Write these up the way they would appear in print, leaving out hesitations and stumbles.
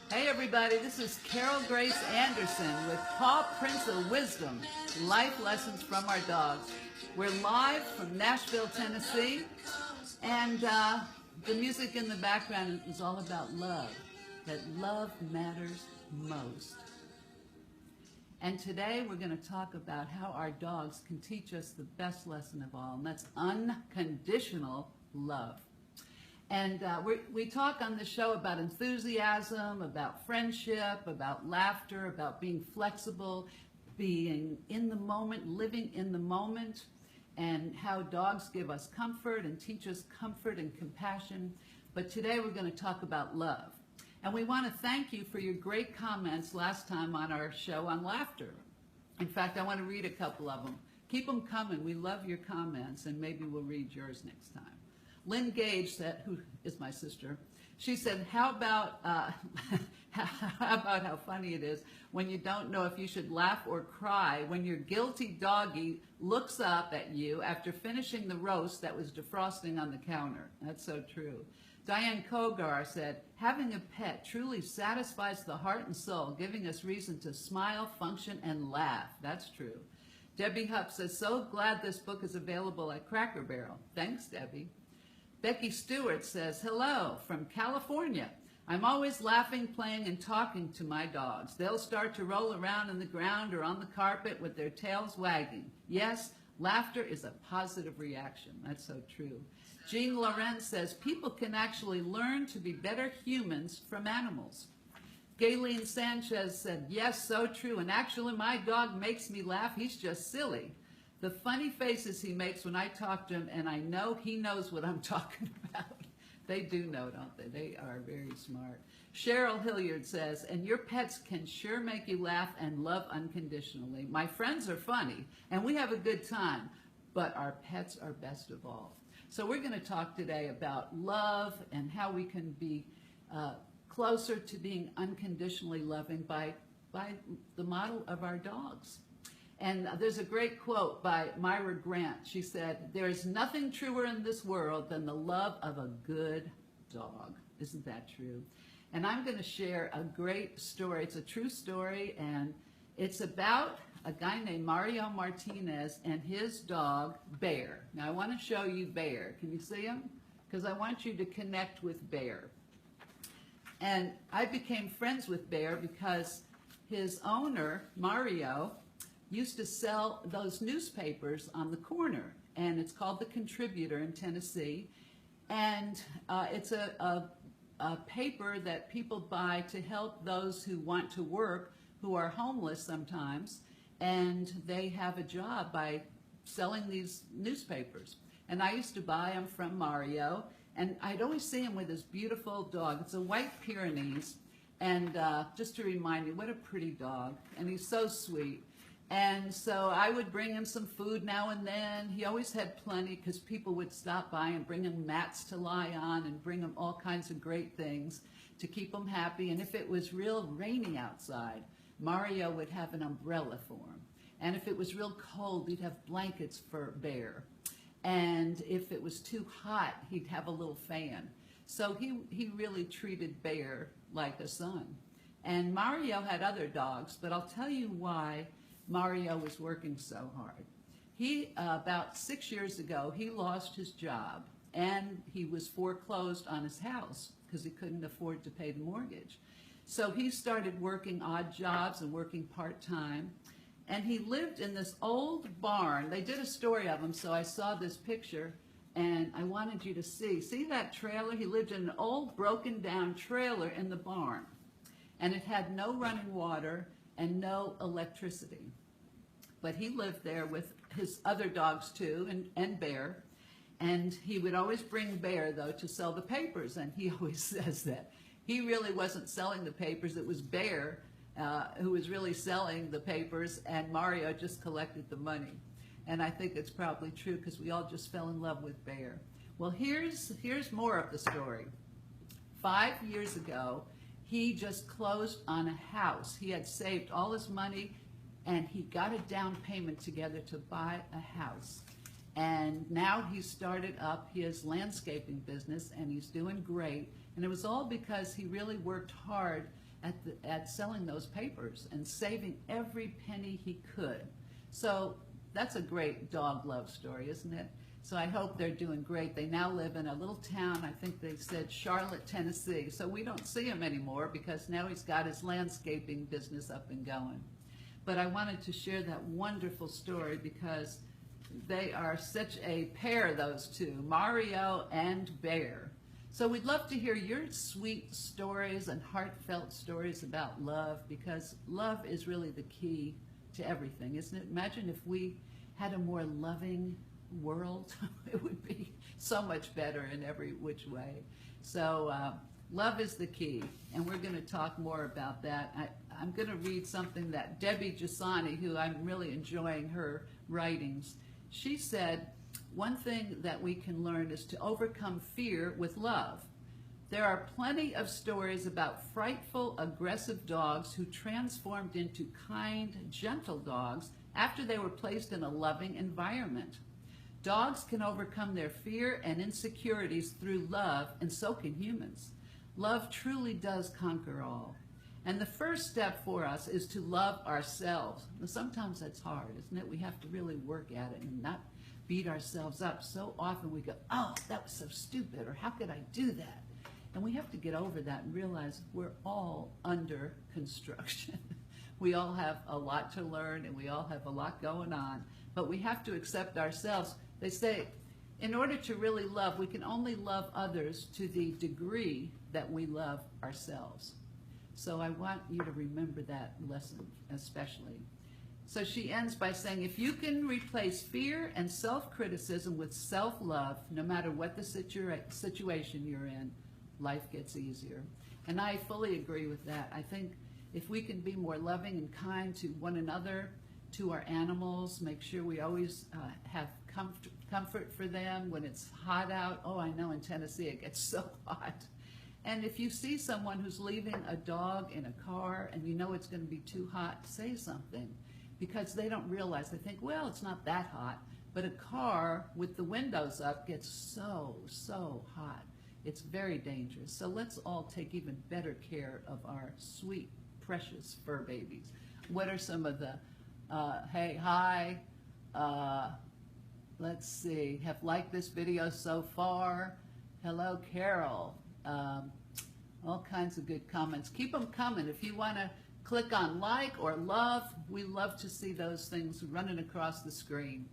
Hey everybody, this is Carol Grace Anderson with Pawprints of Wisdom, life lessons from our dogs. We're live from Nashville, Tennessee, and the music in the background is all about love, that love matters most. And today we're going to talk about how our dogs can teach us the best lesson of all, and that's unconditional love. And we talk on the show about enthusiasm, about friendship, about laughter, about being flexible, being in the moment, living in the moment, and how dogs give us comfort and teach us comfort and compassion. But today we're going to talk about love. And we want to thank you for your great comments last time on our show on laughter. In fact, I want to read a couple of them. Keep them coming. We love your comments, and maybe we'll read yours next time. Lynn Gage said, who is my sister, she said, how about how funny it is when you don't know if you should laugh or cry when your guilty doggie looks up at you after finishing the roast that was defrosting on the counter. That's so true. Diane Kogar said, having a pet truly satisfies the heart and soul, giving us reason to smile, function, and laugh. That's true. Debbie Hupp says, so glad this book is available at Cracker Barrel. Thanks, Debbie. Becky Stewart says, hello from California. I'm always laughing, playing, and talking to my dogs. They'll start to roll around on the ground or on the carpet with their tails wagging. Yes, laughter is a positive reaction. That's so true. Jean Lorenz says, people can actually learn to be better humans from animals. Gayleen Sanchez said, yes, so true. And actually, my dog makes me laugh. He's just silly. The funny faces he makes when I talk to him, and I know he knows what I'm talking about. They do know, don't they? They are very smart. Cheryl Hilliard says, and your pets can sure make you laugh and love unconditionally. My friends are funny, and we have a good time, but our pets are best of all. So we're going to talk today about love and how we can be closer to being unconditionally loving by the model of our dogs. And there's a great quote by Myra Grant. She said, there is nothing truer in this world than the love of a good dog. Isn't that true? And I'm going to share a great story. It's a true story, and it's about a guy named Mario Martinez and his dog, Bear. Now, I want to show you Bear. Can you see him? Because I want you to connect with Bear. And I became friends with Bear because his owner, Mario, used to sell those newspapers on the corner, and it's called The Contributor in Tennessee, and it's a paper that people buy to help those who want to work, who are homeless sometimes, and they have a job by selling these newspapers. And I used to buy them from Mario, and I'd always see him with his beautiful dog. It's a white Pyrenees, and just to remind you, what a pretty dog, and he's so sweet. And so I would bring him some food now and then. He always had plenty because people would stop by and bring him mats to lie on and bring him all kinds of great things to keep him happy. And if it was real rainy outside, Mario would have an umbrella for him. And if it was real cold, he'd have blankets for Bear. And if it was too hot, he'd have a little fan. So he really treated Bear like a son. And Mario had other dogs, but I'll tell you why Mario was working so hard. He, about 6 years ago, he lost his job, and he was foreclosed on his house because he couldn't afford to pay the mortgage. So he started working odd jobs and working part-time, and he lived in this old barn. They did a story of him, so I saw this picture, and I wanted you to see. See that trailer? He lived in an old broken-down trailer in the barn, and it had no running water and no electricity. But he lived there with his other dogs too, and Bear. And he would always bring Bear, though, to sell the papers. And he always says that he really wasn't selling the papers. It was Bear who was really selling the papers, and Mario just collected the money. And I think it's probably true because we all just fell in love with Bear. Well, here's more of the story. 5 years ago, he just closed on a house. He had saved all his money, and he got a down payment together to buy a house. And now he started up his landscaping business, and he's doing great. And it was all because he really worked hard at selling those papers and saving every penny he could. So that's a great dog love story, isn't it? So I hope they're doing great. They now live in a little town, I think they said Charlotte, Tennessee. So we don't see him anymore because now he's got his landscaping business up and going. But I wanted to share that wonderful story because they are such a pair, those two, Mario and Bear. So we'd love to hear your sweet stories and heartfelt stories about love, because love is really the key to everything, isn't it? Imagine if we had a more loving world. It would be so much better in every which way. So love is the key, and we're going to talk more about that. I'm going to read something that Debbie Giussani, who I'm really enjoying her writings, she said, one thing that we can learn is to overcome fear with love. There are plenty of stories about frightful, aggressive dogs who transformed into kind, gentle dogs after they were placed in a loving environment. Dogs can overcome their fear and insecurities through love, and so can humans. Love truly does conquer all. And the first step for us is to love ourselves. Now, sometimes that's hard, isn't it? We have to really work at it and not beat ourselves up. So often we go, oh, that was so stupid, or how could I do that? And we have to get over that and realize we're all under construction. We all have a lot to learn, and we all have a lot going on, but we have to accept ourselves. They say, in order to really love, we can only love others to the degree that we love ourselves. So I want you to remember that lesson especially. So she ends by saying, if you can replace fear and self-criticism with self-love, no matter what the situation you're in, life gets easier. And I fully agree with that. I think if we can be more loving and kind to one another, to our animals, make sure we always have comfort for them when it's hot out. Oh, I know in Tennessee it gets so hot. And if you see someone who's leaving a dog in a car and you know it's going to be too hot, say something, because they don't realize. They think, well, it's not that hot. But a car with the windows up gets so hot. It's very dangerous. So let's all take even better care of our sweet, precious fur babies. What are some of the, hey, hi, let's see, have liked this video so far. Hello, Carol. All kinds of good comments. Keep them coming. If you want to click on like or love, we love to see those things running across the screen.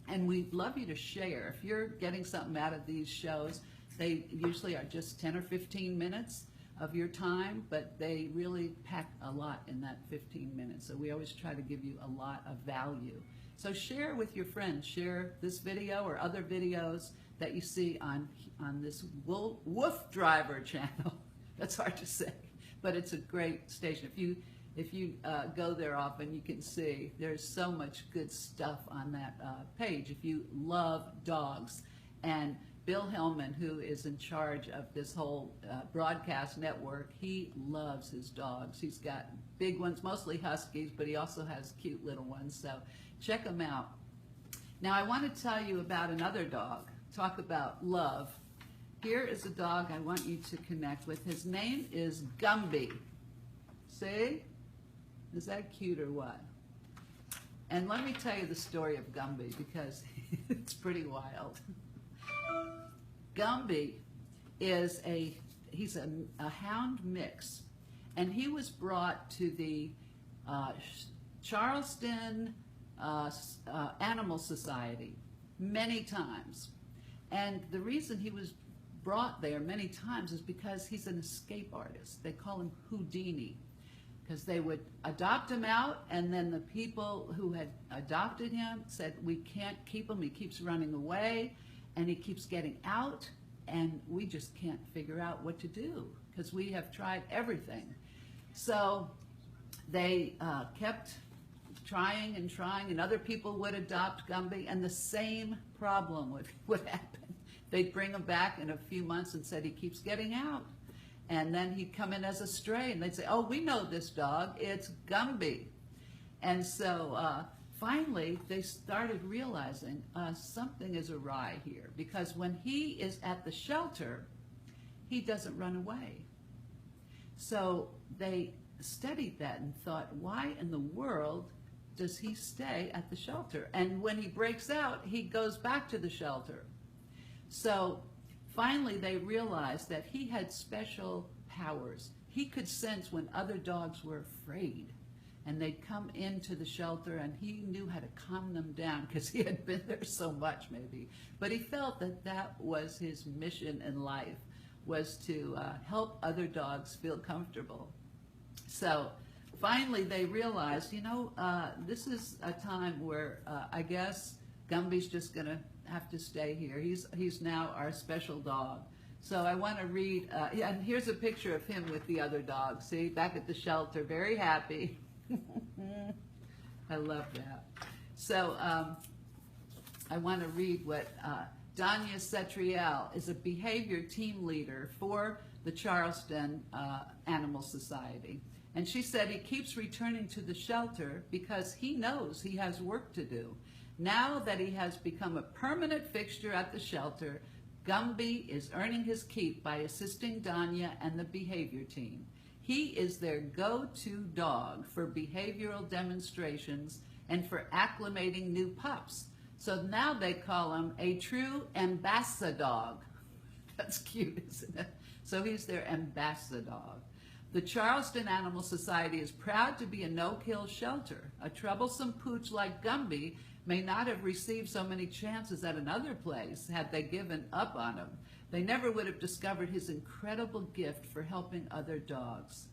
And we'd love you to share. If you're getting something out of these shows, they usually are just 10 or 15 minutes of your time, but they really pack a lot in that 15 minutes. So we always try to give you a lot of value. So share with your friends. Share this video or other videos that you see on this Wolf Driver channel. That's hard to say, but it's a great station. If you go there often, you can see there's so much good stuff on that page. If you love dogs, and Bill Hillman, who is in charge of this whole broadcast network, he loves his dogs. He's got big ones, mostly Huskies, but he also has cute little ones, so check them out. Now I want to tell you about another dog. Talk about love. Here is a dog I want you to connect with. His name is Gumby. See? Is that cute or what? And let me tell you the story of Gumby, because it's pretty wild. Gumby is he's a hound mix, and he was brought to the Charleston Animal Society many times. And the reason he was brought there many times is because he's an escape artist. They call him Houdini, because they would adopt him out, and then the people who had adopted him said, we can't keep him, he keeps running away, and he keeps getting out, and we just can't figure out what to do, because we have tried everything. So they kept trying and trying, and other people would adopt Gumby, and the same problem would happen. They'd bring him back in a few months and said, he keeps getting out. And then he'd come in as a stray, and they'd say, oh, we know this dog, it's Gumby. And so finally, they started realizing something is awry here, because when he is at the shelter, he doesn't run away. So they studied that and thought, why in the world does he stay at the shelter? And when he breaks out, he goes back to the shelter. So finally they realized that he had special powers. He could sense when other dogs were afraid, and they'd come into the shelter, and he knew how to calm them down because he had been there so much, maybe. But he felt that that was his mission in life, was to help other dogs feel comfortable. So finally they realized, this is a time where I guess Gumby's just going to have to stay here. He's now our special dog. So I want to read, and here's a picture of him with the other dogs. See, back at the shelter, very happy. I love that. So I want to read what Danya Cetriel is, a behavior team leader for the Charleston Animal Society. And she said he keeps returning to the shelter because he knows he has work to do. Now that he has become a permanent fixture at the shelter, Gumby is earning his keep by assisting Danya and the behavior team. He is their go-to dog for behavioral demonstrations and for acclimating new pups. So now they call him a true ambassador dog. That's cute, isn't it? So he's their ambassador dog. The Charleston Animal Society is proud to be a no-kill shelter. A troublesome pooch like Gumby may not have received so many chances at another place had they given up on him. They never would have discovered his incredible gift for helping other dogs.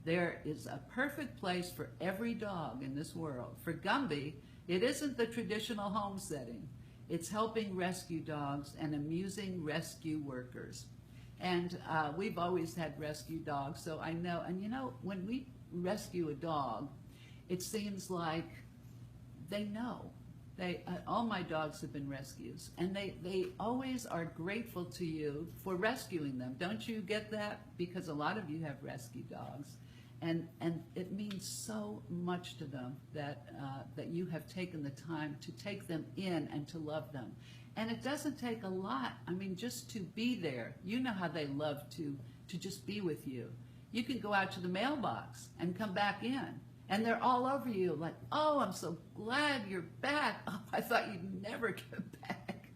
There is a perfect place for every dog in this world. For Gumby, it isn't the traditional home setting. It's helping rescue dogs and amusing rescue workers. And we've always had rescue dogs, so I know. And when we rescue a dog, it seems like they know. All my dogs have been rescues, and they always are grateful to you for rescuing them. Don't you get that? Because a lot of you have rescue dogs, and it means so much to them that you have taken the time to take them in and to love them. And it doesn't take a lot. I mean, just to be there. You know how they love to just be with you. You can go out to the mailbox and come back in, and they're all over you like, oh, I'm so glad you're back. Oh, I thought you'd never get back.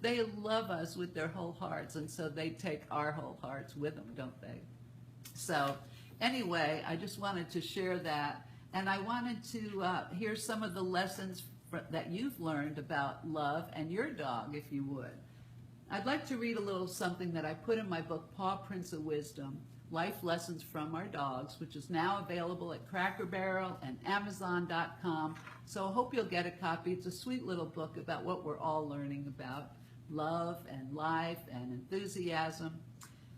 They love us with their whole hearts, and so they take our whole hearts with them, don't they? So anyway, I just wanted to share that, and I wanted to hear some of the lessons that you've learned about love and your dog, if you would. I'd like to read a little something that I put in my book, Pawprints of Wisdom, Life Lessons from Our Dogs, which is now available at Cracker Barrel and Amazon.com. So I hope you'll get a copy. It's a sweet little book about what we're all learning about love and life and enthusiasm.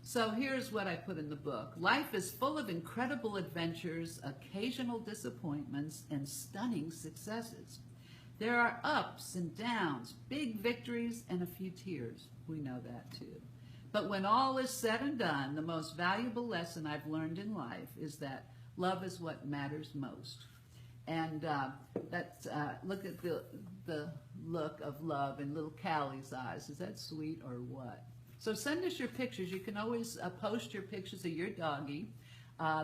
So here's what I put in the book. Life is full of incredible adventures, occasional disappointments, and stunning successes. There are ups and downs, big victories, and a few tears. We know that too. But when all is said and done, the most valuable lesson I've learned in life is that love is what matters most. And look at the look of love in little Callie's eyes. Is that sweet or what? So send us your pictures. You can always post your pictures of your doggy.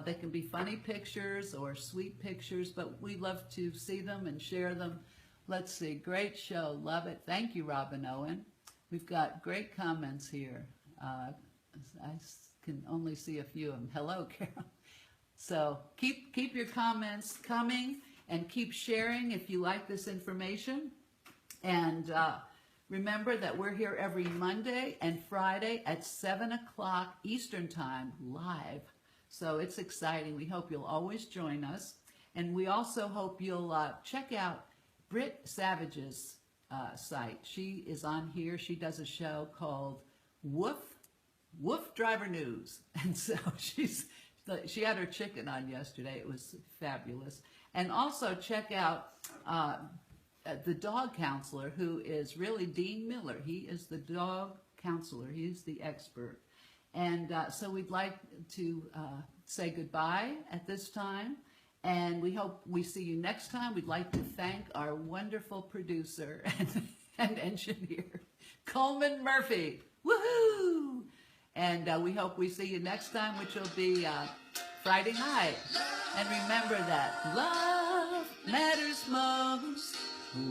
They can be funny pictures or sweet pictures, but we love to see them and share them. Let's see, great show, love it. Thank you, Robin Owen. We've got great comments here. I can only see a few of them. Hello, Carol. So keep your comments coming and keep sharing if you like this information. And remember that we're here every Monday and Friday at 7 o'clock Eastern Time live. So it's exciting. We hope you'll always join us. And we also hope you'll check out Britt Savage's site. She is on here. She does a show called Woof Driver News. And so she had her chicken on yesterday. It was fabulous. And also check out the dog counselor, who is really Dean Miller. He is the dog counselor. He's the expert. And so we'd like to say goodbye at this time. And we hope we see you next time. We'd like to thank our wonderful producer and engineer, Coleman Murphy. Woohoo! And we hope we see you next time, which will be Friday night. And remember that love matters most.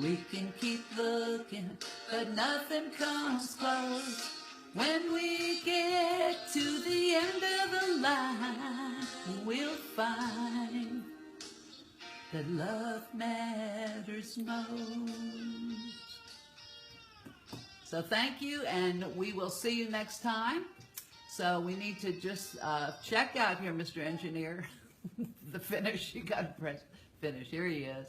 We can keep looking, but nothing comes close. When we get to the end of the line, we'll find that love matters most. So thank you, and we will see you next time. So we need to just check out here, Mr. Engineer. The finish, you got to press finish. Here he is.